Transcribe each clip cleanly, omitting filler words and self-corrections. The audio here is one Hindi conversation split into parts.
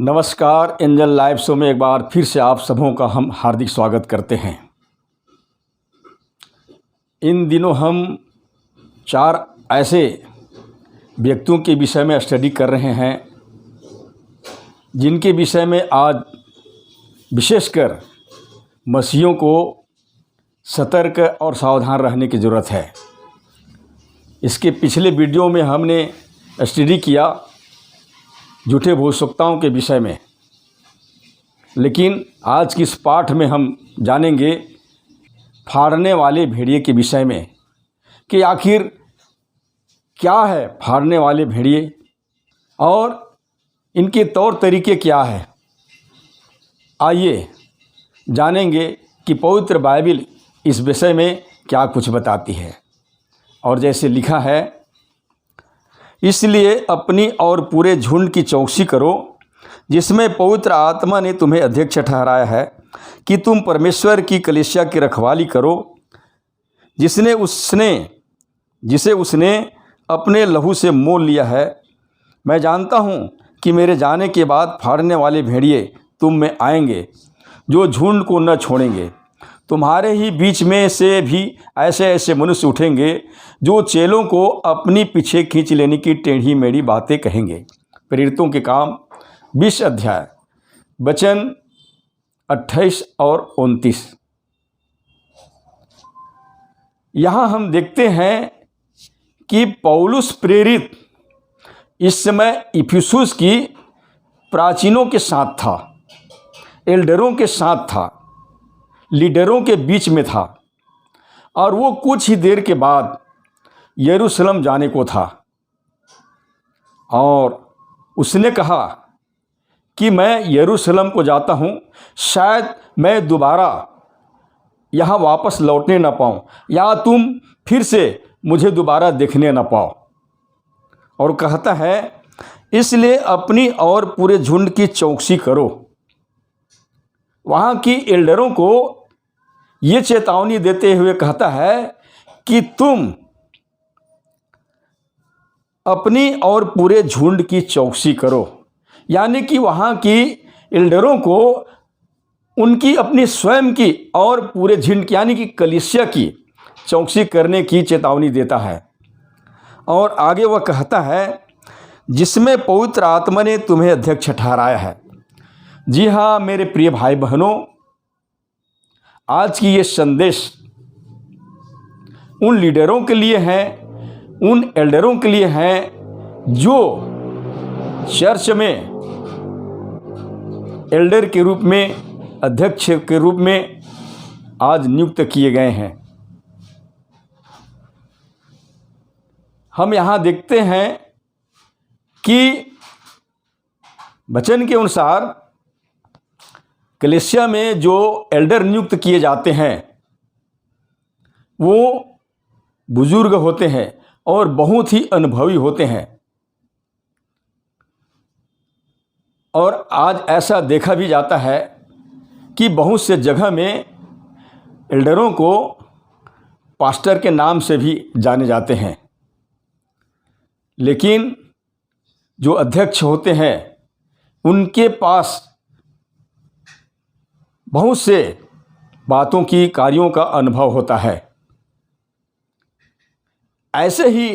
नमस्कार। एंजल लाइव शो में एक बार फिर से आप सबों का हम हार्दिक स्वागत करते हैं। इन दिनों हम 4 ऐसे व्यक्तियों के विषय में स्टडी कर रहे हैं जिनके विषय में आज विशेषकर मसीहियों को सतर्क और सावधान रहने की ज़रूरत है। इसके पिछले वीडियो में हमने स्टडी किया झूठे भविष्यवक्ताओं के विषय में, लेकिन आज की इस पाठ में हम जानेंगे फाड़ने वाले भेड़िए के विषय में कि आखिर क्या है फाड़ने वाले भेड़िए और इनके तौर तरीके क्या है। आइए जानेंगे कि पवित्र बाइबल इस विषय में क्या कुछ बताती है। और जैसे लिखा है, इसलिए अपनी और पूरे झुंड की चौकसी करो जिसमें पवित्र आत्मा ने तुम्हें अध्यक्ष ठहराया है कि तुम परमेश्वर की कलीसिया की रखवाली करो जिसे उसने अपने लहू से मोल लिया है। मैं जानता हूँ कि मेरे जाने के बाद फाड़ने वाले भेड़िए तुम में आएंगे जो झुंड को न छोड़ेंगे। तुम्हारे ही बीच में से भी ऐसे ऐसे मनुष्य उठेंगे जो चेलों को अपनी पीछे खींच लेने की टेढ़ी मेढ़ी बातें कहेंगे। प्रेरितों के काम 20 अध्याय वचन 28 और 29। यहाँ हम देखते हैं कि पौलुस प्रेरित इस समय इफिसुस की प्राचीनों के साथ था, एल्डरों के साथ था, लीडरों के बीच में था और वो कुछ ही देर के बाद यरूशलेम जाने को था। और उसने कहा कि मैं यरूशलेम को जाता हूँ, शायद मैं दोबारा यहाँ वापस लौटने ना पाऊँ या तुम फिर से मुझे दोबारा देखने ना पाओ। और कहता है, इसलिए अपनी और पूरे झुंड की चौकसी करो। वहाँ की एल्डरों को ये चेतावनी देते हुए कहता है कि तुम अपनी और पूरे झुंड की चौकसी करो। यानी कि वहाँ की एल्डरों को उनकी अपनी स्वयं की और पूरे झुंड यानी कि कलीसिया की चौकसी करने की चेतावनी देता है। और आगे वह कहता है, जिसमें पवित्र आत्मा ने तुम्हें अध्यक्ष ठहराया है। जी हाँ मेरे प्रिय भाई बहनों, आज की ये संदेश उन लीडरों के लिए है, उन एल्डरों के लिए हैं जो चर्च में एल्डर के रूप में, अध्यक्ष के रूप में आज नियुक्त किए गए हैं। हम यहाँ देखते हैं कि वचन के अनुसार कलीसिया में जो एल्डर नियुक्त किए जाते हैं वो बुजुर्ग होते हैं और बहुत ही अनुभवी होते हैं। और आज ऐसा देखा भी जाता है कि बहुत से जगह में एल्डरों को पास्टर के नाम से भी जाने जाते हैं, लेकिन जो अध्यक्ष होते हैं उनके पास बहुत से बातों की, कार्यों का अनुभव होता है। ऐसे ही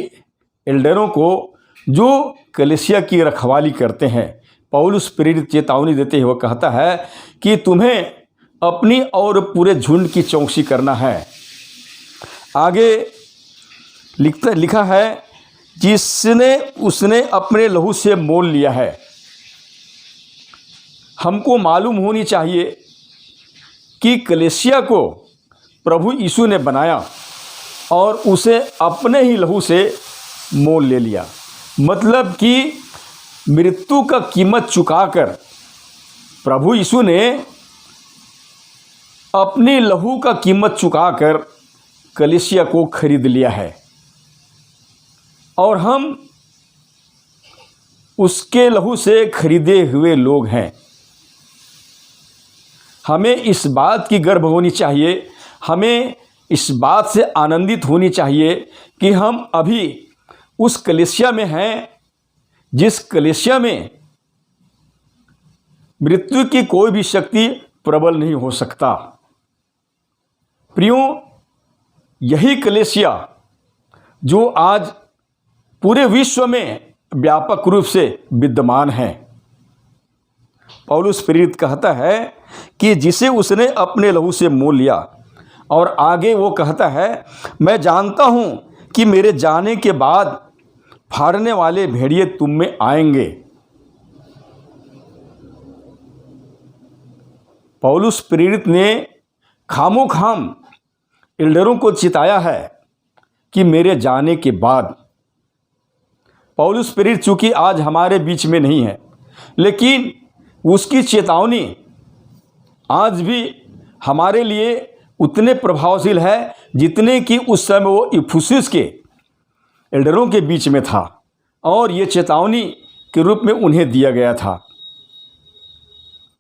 एल्डरों को जो कलीसिया की रखवाली करते हैं, पौलुस प्रेरित चेतावनी देते हुए कहता है कि तुम्हें अपनी और पूरे झुंड की चौकसी करना है। आगे लिखा है, जिसने उसने अपने लहू से मोल लिया है। हमको मालूम होनी चाहिए कि कलीसिया को प्रभु यीशु ने बनाया और उसे अपने ही लहू से मोल ले लिया। मतलब कि मृत्यु का कीमत चुकाकर प्रभु यीशु ने अपनी लहू का कीमत चुकाकर कलीसिया को खरीद लिया है और हम उसके लहू से खरीदे हुए लोग हैं। हमें इस बात की गर्व होनी चाहिए, हमें इस बात से आनंदित होनी चाहिए कि हम अभी उस कलीसिया में हैं जिस कलीसिया में मृत्यु की कोई भी शक्ति प्रबल नहीं हो सकता। प्रियों, यही कलीसिया जो आज पूरे विश्व में व्यापक रूप से विद्यमान है। पौलुस प्रेरित कहता है कि जिसे उसने अपने लहू से मोल लिया, और आगे वो कहता है, मैं जानता हूं कि मेरे जाने के बाद फाड़ने वाले भेड़िए तुम में आएंगे। पौलुस प्रेरित ने खामोखाम एल्डरों को चिताया है कि मेरे जाने के बाद। पौलुस प्रेरित चूंकि आज हमारे बीच में नहीं है, लेकिन उसकी चेतावनी आज भी हमारे लिए उतने प्रभावशील है जितने कि उस समय वो इफुसुस के एल्डरों के बीच में था, और ये चेतावनी के रूप में उन्हें दिया गया था।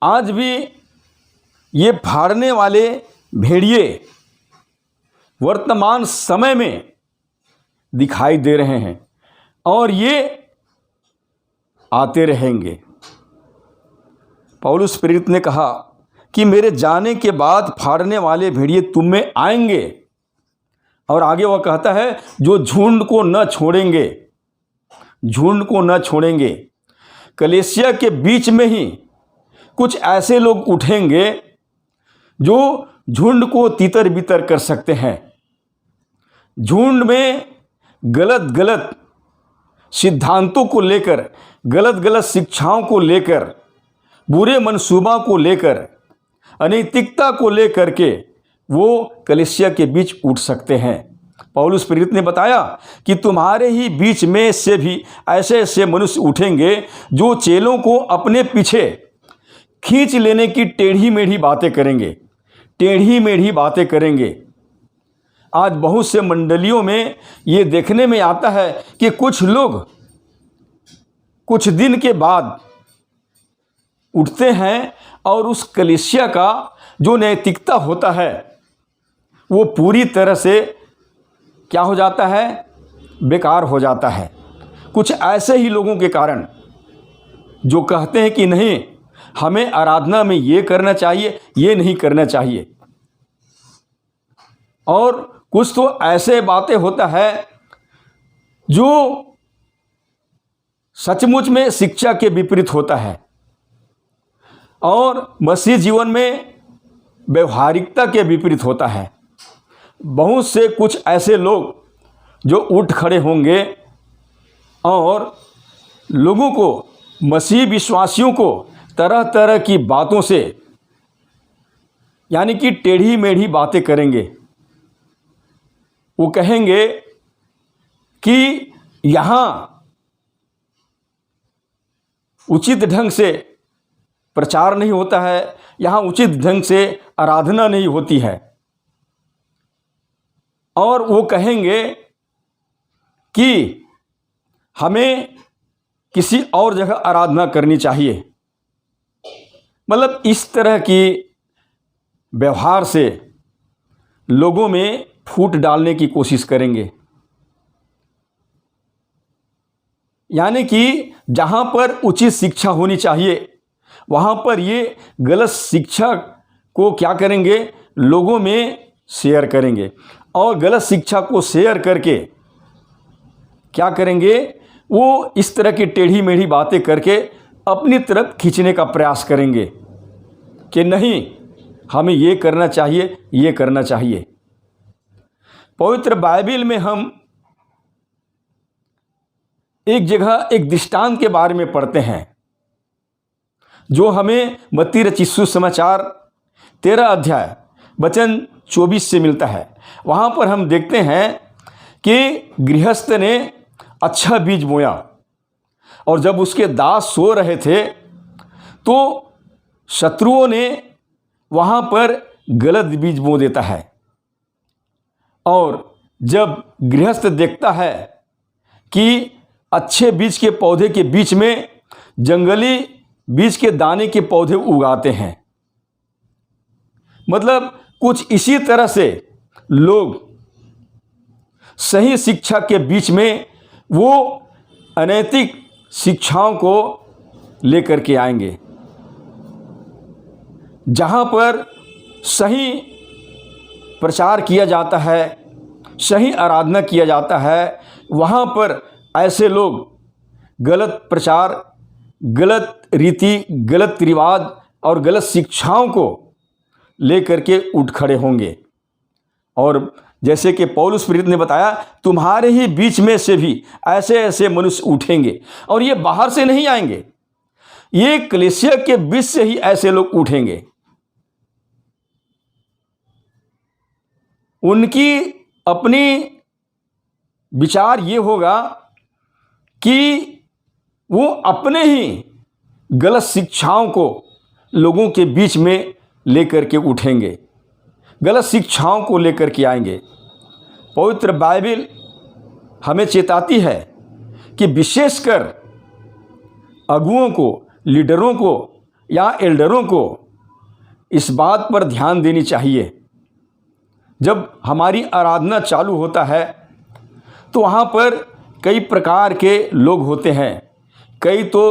आज भी ये फाड़ने वाले भेड़िए वर्तमान समय में दिखाई दे रहे हैं, और ये आते रहेंगे। पौलुस प्रेरित ने कहा कि मेरे जाने के बाद फाड़ने वाले भेड़िए तुम में आएंगे, और आगे वह कहता है जो झुंड को न छोड़ेंगे, झुंड को न छोड़ेंगे। कलीसिया के बीच में ही कुछ ऐसे लोग उठेंगे जो झुंड को तितर बितर कर सकते हैं। झुंड में गलत गलत सिद्धांतों को लेकर, गलत गलत शिक्षाओं को लेकर, बुरे मंसूबा को लेकर, अनैतिकता को लेकर के वो कलीसिया के बीच उठ सकते हैं। पौलुस प्रेरित ने बताया कि तुम्हारे ही बीच में से भी ऐसे ऐसे मनुष्य उठेंगे जो चेलों को अपने पीछे खींच लेने की टेढ़ी मेढ़ी बातें करेंगे, टेढ़ी मेढ़ी बातें करेंगे। आज बहुत से मंडलियों में ये देखने में आता है कि कुछ लोग कुछ दिन के बाद उठते हैं और उस कलीसिया का जो नैतिकता होता है वो पूरी तरह से क्या हो जाता है, बेकार हो जाता है। कुछ ऐसे ही लोगों के कारण जो कहते हैं कि नहीं, हमें आराधना में ये करना चाहिए, ये नहीं करना चाहिए। और कुछ तो ऐसे बातें होता है जो सचमुच में शिक्षा के विपरीत होता है, और मसीह जीवन में व्यवहारिकता के विपरीत होता है। बहुत से कुछ ऐसे लोग जो उठ खड़े होंगे और लोगों को, मसीह विश्वासियों को तरह तरह की बातों से, यानी कि टेढ़ी मेढ़ी बातें करेंगे। वो कहेंगे कि यहाँ उचित ढंग से प्रचार नहीं होता है, यहाँ उचित ढंग से आराधना नहीं होती है, और वो कहेंगे कि हमें किसी और जगह आराधना करनी चाहिए। मतलब इस तरह की व्यवहार से लोगों में फूट डालने की कोशिश करेंगे। यानी कि जहाँ पर उचित शिक्षा होनी चाहिए वहाँ पर ये गलत शिक्षा को क्या करेंगे, लोगों में शेयर करेंगे, और गलत शिक्षा को शेयर करके क्या करेंगे, वो इस तरह की टेढ़ी मेढ़ी बातें करके अपनी तरफ खींचने का प्रयास करेंगे कि नहीं, हमें ये करना चाहिए, ये करना चाहिए। पवित्र बाइबल में हम एक जगह एक दृष्टांत के बारे में पढ़ते हैं जो हमें मत्ती रचित सुसमाचार 13 अध्याय वचन 24 से मिलता है। वहाँ पर हम देखते हैं कि गृहस्थ ने अच्छा बीज बोया, और जब उसके दास सो रहे थे तो शत्रुओं ने वहाँ पर गलत बीज बो देता है। और जब गृहस्थ देखता है कि अच्छे बीज के पौधे के बीच में जंगली बीज के दाने के पौधे उगाते हैं। मतलब कुछ इसी तरह से लोग सही शिक्षा के बीच में वो अनैतिक शिक्षाओं को लेकर के आएंगे। जहाँ पर सही प्रचार किया जाता है, सही आराधना किया जाता है, वहाँ पर ऐसे लोग गलत प्रचार, गलत रीति, गलत रिवाज और गलत शिक्षाओं को लेकर के उठ खड़े होंगे। और जैसे कि पौलुस प्रेरित ने बताया, तुम्हारे ही बीच में से भी ऐसे ऐसे मनुष्य उठेंगे, और ये बाहर से नहीं आएंगे, ये कलीसिया के बीच से ही ऐसे लोग उठेंगे। उनकी अपनी विचार ये होगा कि वो अपने ही गलत शिक्षाओं को लोगों के बीच में लेकर के उठेंगे, गलत शिक्षाओं को लेकर के आएंगे। पवित्र बाइबल हमें चेताती है कि विशेषकर अगुओं को, लीडरों को या एल्डरों को इस बात पर ध्यान देनी चाहिए। जब हमारी आराधना चालू होता है तो वहाँ पर कई प्रकार के लोग होते हैं। कई तो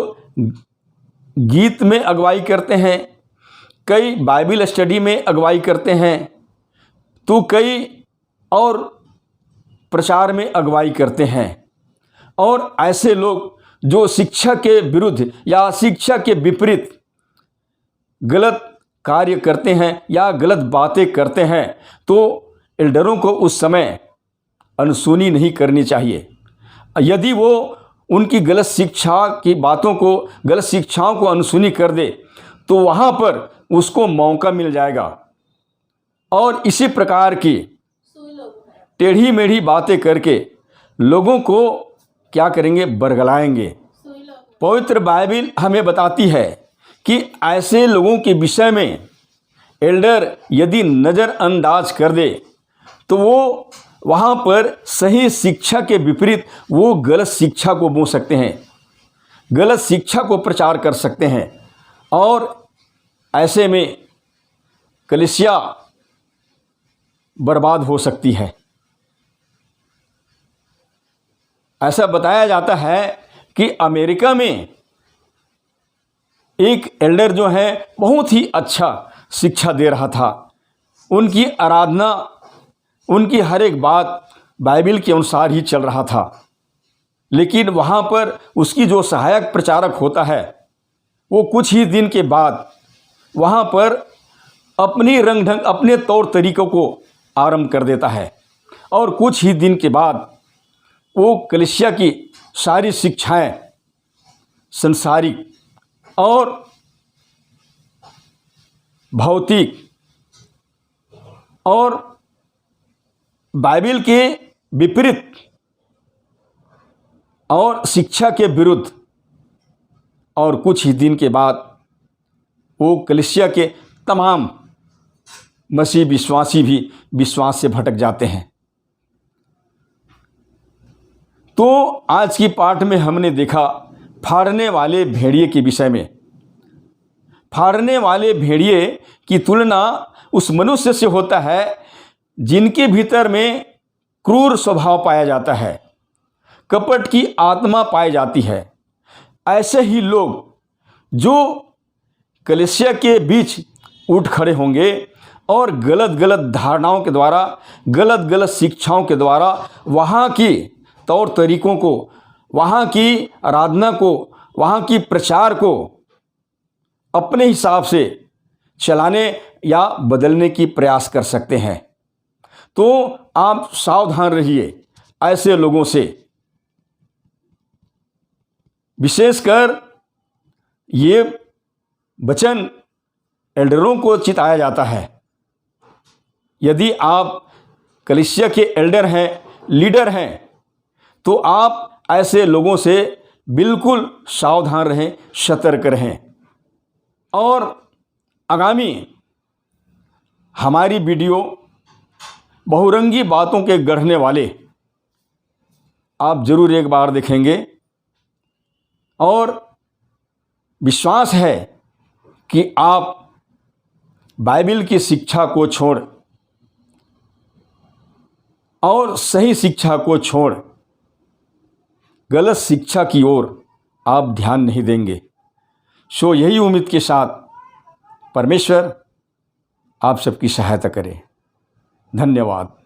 गीत में अगुवाई करते हैं, कई बाइबल स्टडी में अगुवाई करते हैं, तो कई और प्रचार में अगुवाई करते हैं। और ऐसे लोग जो शिक्षा के विरुद्ध या शिक्षा के विपरीत गलत कार्य करते हैं या गलत बातें करते हैं, तो एल्डरों को उस समय अनसुनी नहीं करनी चाहिए। यदि वो उनकी गलत शिक्षा की बातों को, गलत शिक्षाओं को अनसुनी कर दे, तो वहाँ पर उसको मौका मिल जाएगा और इसी प्रकार की टेढ़ी मेढ़ी बातें करके लोगों को क्या करेंगे, बरगलाएंगे। पवित्र बाइबल हमें बताती है कि ऐसे लोगों के विषय में एल्डर यदि नज़रअंदाज कर दे तो वो वहाँ पर सही शिक्षा के विपरीत वो गलत शिक्षा को बोल सकते हैं, गलत शिक्षा को प्रचार कर सकते हैं, और ऐसे में कलीसिया बर्बाद हो सकती है। ऐसा बताया जाता है कि अमेरिका में एक एल्डर जो है बहुत ही अच्छा शिक्षा दे रहा था। उनकी आराधना, उनकी हर एक बात बाइबल के अनुसार ही चल रहा था। लेकिन वहाँ पर उसकी जो सहायक प्रचारक होता है, वो कुछ ही दिन के बाद वहाँ पर अपनी रंग ढंग, अपने तौर तरीक़ों को आरंभ कर देता है, और कुछ ही दिन के बाद वो कलीसिया की सारी शिक्षाएं संसारिक और भौतिक और बाइबल के विपरीत और शिक्षा के विरुद्ध, और कुछ ही दिन के बाद वो कलीसिया के तमाम मसीह विश्वासी भी विश्वास से भटक जाते हैं। तो आज की पाठ में हमने देखा फाड़ने वाले भेड़िए के विषय में। फाड़ने वाले भेड़िए की तुलना उस मनुष्य से होता है जिनके भीतर में क्रूर स्वभाव पाया जाता है, कपट की आत्मा पाई जाती है। ऐसे ही लोग जो कलीसिया के बीच उठ खड़े होंगे और गलत गलत धारणाओं के द्वारा, गलत गलत शिक्षाओं के द्वारा वहाँ की तौर तरीक़ों को, वहाँ की आराधना को, वहाँ की प्रचार को अपने हिसाब से चलाने या बदलने की प्रयास कर सकते हैं। तो आप सावधान रहिए ऐसे लोगों से। विशेषकर ये वचन एल्डरों को चिताया जाता है। यदि आप कलीसिया के एल्डर हैं, लीडर हैं, तो आप ऐसे लोगों से बिल्कुल सावधान रहें, सतर्क रहें। और आगामी हमारी वीडियो बहुरंगी बातों के गढ़ने वाले आप ज़रूर एक बार देखेंगे, और विश्वास है कि आप बाइबल की शिक्षा को छोड़ और सही शिक्षा को छोड़ गलत शिक्षा की ओर आप ध्यान नहीं देंगे। सो यही उम्मीद के साथ परमेश्वर आप सबकी सहायता करें। धन्यवाद।